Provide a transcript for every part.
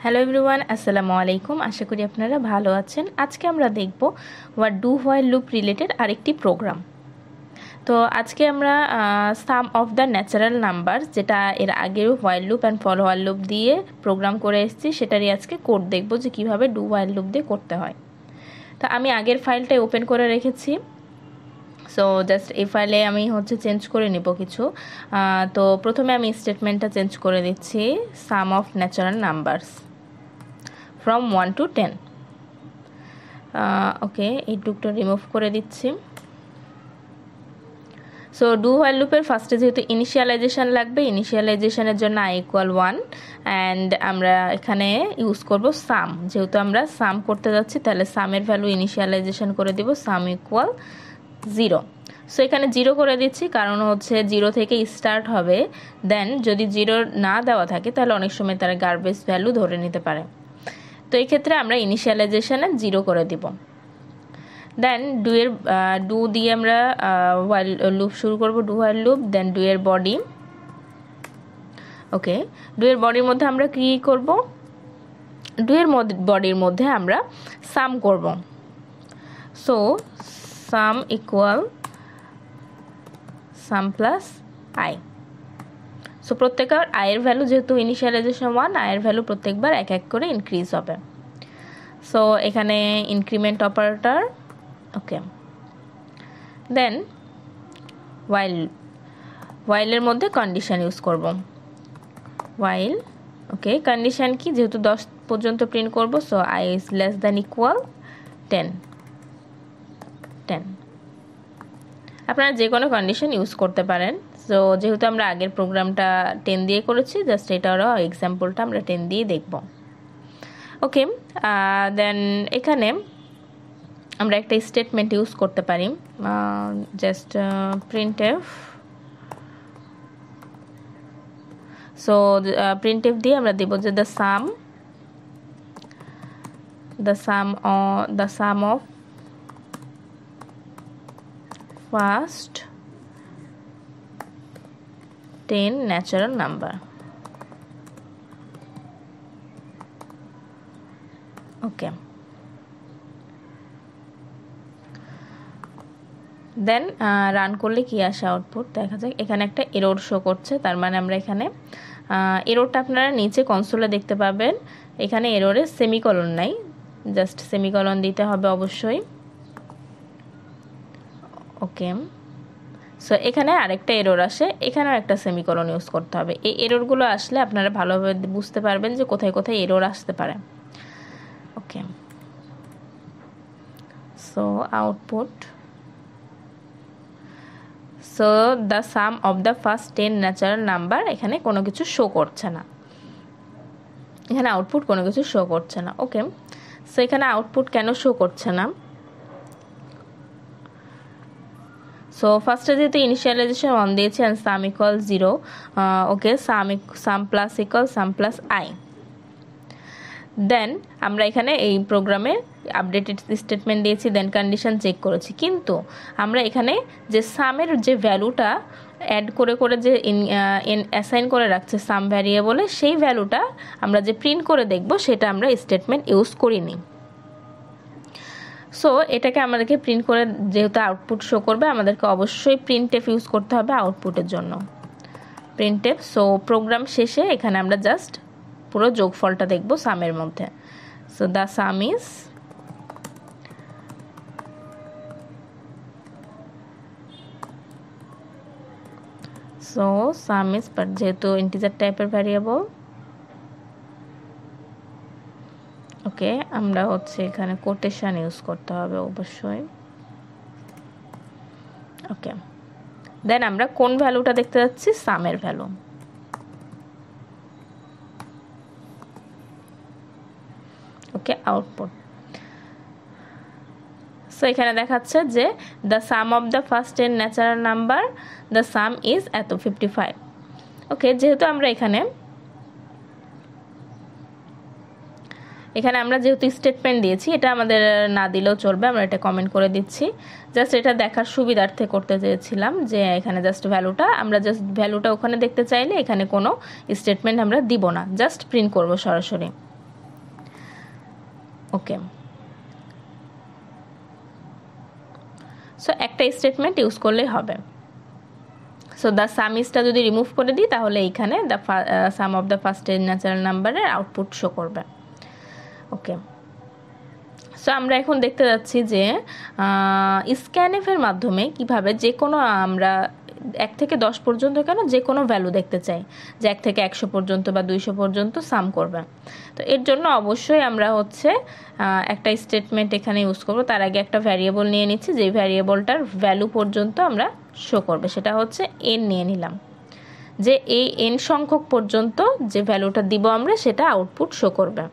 Hello everyone, আসসালামু আলাইকুম। আশা করি আপনারা ভালো আছেন। আজকে আমরা দেখব what do while loop related আরেকটি প্রোগ্রাম। তো আজকে আমরা সাম অফ দ্য ন্যাচারাল নাম্বার, যেটা এর আগেও while loop and for while loop দিয়ে প্রোগ্রাম করে এসেছি, সেটারই আজকে কোড দেখব যে কীভাবে ডু হোয়াইল লুপ দিয়ে করতে হয়। তো আমি আগের ফাইলটাই ওপেন করে রেখেছি। সো জাস্ট এই ফাইলে আমি চেঞ্জ করে নিব কিছু। তো প্রথমে আমি স্টেটমেন্টটা চেঞ্জ করে দিচ্ছি, sum of natural numbers from 1 to 10. Okay, এই টুকটা রিমুভ করে দিচ্ছি। সো ডু হোয়াইল লুপের ফার্স্টে যেহেতু ইনিশিয়ালাইজেশন লাগবে, ইনিশিয়ালাইজেশনের জন্য i = 1 অ্যান্ড আমরা এখানে ইউজ করব সাম। যেহেতু আমরা সাম করতে যাচ্ছি, তাহলে সামের ভ্যালু ইনিশিয়ালাইজেশন করে দিব সাম = 0। সো এখানে 0 করে দিচ্ছি, কারণ 0 থেকে স্টার্ট হবে। দেন যদি 0 না দেওয়া থাকে তাহলে অনেক সময় তারা গার্বেজ ভ্যালু ধরে নিতে পারে। তো এই ক্ষেত্রে আমরা ইনিশিয়ালাইজেশনে 0 করে দিব। দেন ডু দিয়ে আমরা হোয়াইল লুপ শুরু করব, do while loop. Then do এর বডি। ওকে, ডু এর বডির মধ্যে আমরা কি করব? ডু এর বডির মধ্যে আমরা সাম করব। So some = some plus I. So প্রত্যেকবার আয়ের ভ্যালু, যেহেতু ইনিশিয়ালাইজেশন 1, আয়ের ভ্যালু প্রত্যেকবার এক এক করে ইনক্রিজ হবে। সো এখানে ইনক্রিমেন্ট অপারেটর। ওকে, দেন ওয়াইলের মধ্যে কন্ডিশন ইউজ করব। ওয়াইল, ওকে, কন্ডিশন কি? যেহেতু 10 পর্যন্ত প্রিন্ট করব, so i is less than equal 10। আপনারা যে কোনো কন্ডিশন ইউজ করতে পারেন। সো যেহেতু আমরা আগের প্রোগ্রামটা 10 দিয়ে করেছি, জাস্ট এটারও এক্সাম্পলটা আমরা 10 দিয়ে দেখব। ওকে, দেন এখানে আমরা একটা স্টেটমেন্ট ইউজ করতে পারি, জাস্ট printf। সো printf দিয়ে আমরা দেব যে the sum of first 10 natural number. Okay, then run করলে কি আসে আউটপুট দেখা যাক। এখানে একটা এরর শো করছে, তার মানে আমরা এখানে এররটা আপনারা নিচে কনসোলে দেখতে পাবেন। এখানে এররে সেমিকলন নাই, জাস্ট সেমিকলন দিতে হবে অবশ্যই। ওকে, সো এখানে আরেকটা এরর আসে, এখানেও একটা সেমিকলন ইউজ করতে হবে। এই এররগুলো আসলে আপনারা ভালোভাবে বুঝতে পারবেন যে কোথায় কোথায় এরর আসতে পারে। Okay, so output, so the sum of the first 10 natural number, এখানে কোনো কিছু শো করছে না, এখানে আউটপুট কোনো কিছু শো করছে না। ওকে, সো এখানে আউটপুট কেন শো করছে না? সো ফার্স্টে যেহেতু ইনিশিয়ালাইজেশন 1 দিয়েছি and sum = 0। Okay, sum plus sum plus I. Then আমরা এখানে এই প্রোগ্রামে আপডেটেড স্টেটমেন্ট দিয়েছি, দেন কন্ডিশন চেক করেছি, কিন্তু আমরা এখানে যে সামের যে ভ্যালুটা অ্যাড করে করে যে অ্যাসাইন করে রাখছে সাম ভ্যারিয়েবলে, সেই ভ্যালুটা আমরা যে প্রিন্ট করে দেখব সেটা আমরা স্টেটমেন্ট ইউজ করিনি। সো এটাকে আমাদেরকে প্রিন্ট করে, যেহেতু আউটপুট শো করবে, আমাদেরকে অবশ্যই printf ইউজ করতে হবে আউটপুটের জন্য, printf। সো প্রোগ্রাম শেষে এখানে আমরা জাস্ট পুরো যোগফলটা দেখব সামের মধ্যে। So the sum is, so some is, but যেহেতু ইন্টিজার টাইপের ভ্যারিয়েবল, ওকে, আমরা এখানে কোটেশন ইউজ করতে হবে অবশ্যই। ওকে, দেন আমরা কোন ভ্যালুটা দেখতে যাচ্ছি? সামের ভ্যালু। ওকে, আউটপুট। সো এখানে দেখাচ্ছে যে the sum of the first 10 natural number, the sum is এত 55। ওকে, যেহেতু আমরা এখানে আমরা যেহেতু স্টেটমেন্ট দিয়েছি, এটা আমাদের না দিলেও চলবে, আমরা এটা কমেন্ট করে দিচ্ছি। জাস্ট এটা দেখার সুবিধার্থে করতে চেয়েছিলাম যে এখানে জাস্ট ভ্যালুটা ওখানে দেখতে চাইলে এখানে কোনো স্টেটমেন্ট আমরা দিব না, জাস্ট প্রিন্ট করব সরাসরি। ওকে, সো একটা স্টেটমেন্ট ইউজ করলেই হবে। সো দ্য সাম ইজটা যদি রিমুভ করে দিই তাহলে এইখানে the sum of the first natural নাম্বারের আউটপুট শো করবে। ওকে, সো আমরা এখন দেখতে যাচ্ছি যে স্ক্যানএফের মাধ্যমে কিভাবে যে কোনো আমরা 1 থেকে 10 পর্যন্ত কেন যে কোনো ভ্যালু দেখতে চাই, যে 1 থেকে 100 পর্যন্ত বা 200 পর্যন্ত সাম করবে। তো এর জন্য অবশ্যই আমরা হচ্ছে একটা স্টেটমেন্ট এখানে ইউজ করব। তার আগে একটা ভ্যারিয়েবল নিয়ে নিচ্ছি, যেই ভ্যারিয়েবলটার ভ্যালু পর্যন্ত আমরা শো করবে, সেটা হচ্ছে n নিয়ে নিলাম, যে এই n সংখ্যক পর্যন্ত যে ভ্যালুটা দিব আমরা সেটা আউটপুট শো করবে।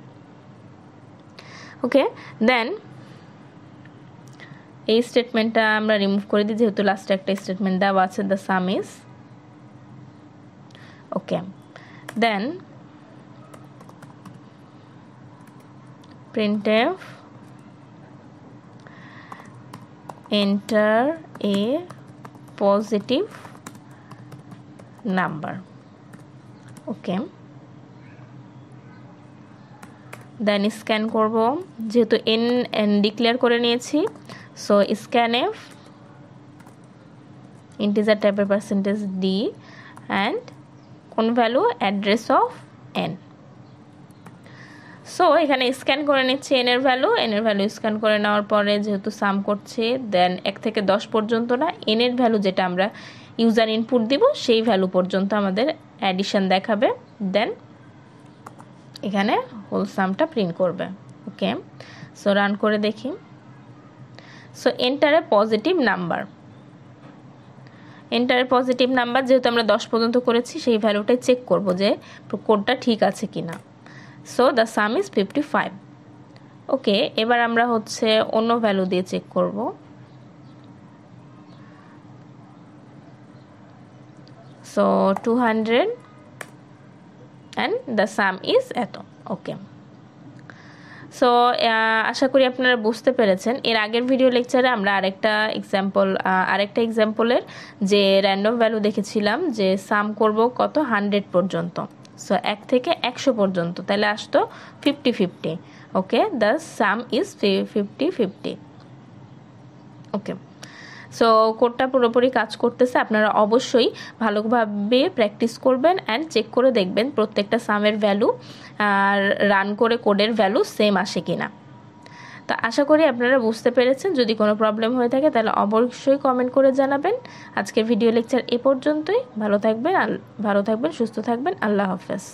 ওকে, দেন এই স্টেটমেন্টটা আমরা রিমুভ করে দিই, যেহেতু লাস্টে একটা স্টেটমেন্ট দেওয়া আছে the sum is. Okay, then printf enter a positive number। Okay, then scan করব, যেহেতু n ডিক্লেয়ার করে নিয়েছি, সো স্ক্যানএফ ইন্টিজার টাইপের %d অ্যান্ড কোন value address of n। So এখানে স্ক্যান করে নিচ্ছি n এর ভ্যালু স্ক্যান করে নেওয়ার পরে যেহেতু সাম করছে, দেন 1 থেকে 10 পর্যন্ত না, n এর ভ্যালু যেটা আমরা ইউজার ইনপুট দিব সেই ভ্যালু পর্যন্ত আমাদের অ্যাডিশন দেখাবে, দেন এখানে হোল সামটা প্রিন্ট করবে। ওকে, সো রান করে দেখি। So enter a positive number, যেহেতু আমরা 10 পর্যন্ত করেছি সেই ভ্যালুটাই চেক করব যে কোডটা ঠিক আছে কিনা। So the sum is 55। ওকে, এবার আমরা হচ্ছে অন্য ভ্যালু দিয়ে চেক করব। So 200 and the sum is এত। ওকে, সো আশা করি আপনারা বুঝতে পেরেছেন। এর আগের ভিডিও লেকচারে আমরা আরেকটা এক্সাম্পলের যে র্যান্ডম ভ্যালু দেখেছিলাম, যে সাম করব কত 100 পর্যন্ত। সো 1 থেকে 100 পর্যন্ত, তাহলে আসতো 50-50। Okay, the sum is 50-50। Okay, so কোডটা পুরোপুরি কাজ করতেছে। আপনারা অবশ্যই ভালোভাবে প্র্যাকটিস করবেন অ্যান্ড চেক করে দেখবেন প্রত্যেকটা সামের ভ্যালু আর রান করে কোডের ভ্যালু সেম আসে কিনা। তো আশা করি আপনারা বুঝতে পেরেছেন। যদি কোনো প্রবলেম হয়ে থাকে তাহলে অবশ্যই কমেন্ট করে জানাবেন। আজকের ভিডিও লেকচার এ পর্যন্তই। ভালো থাকবেন, সুস্থ থাকবেন। আল্লাহ হাফেজ।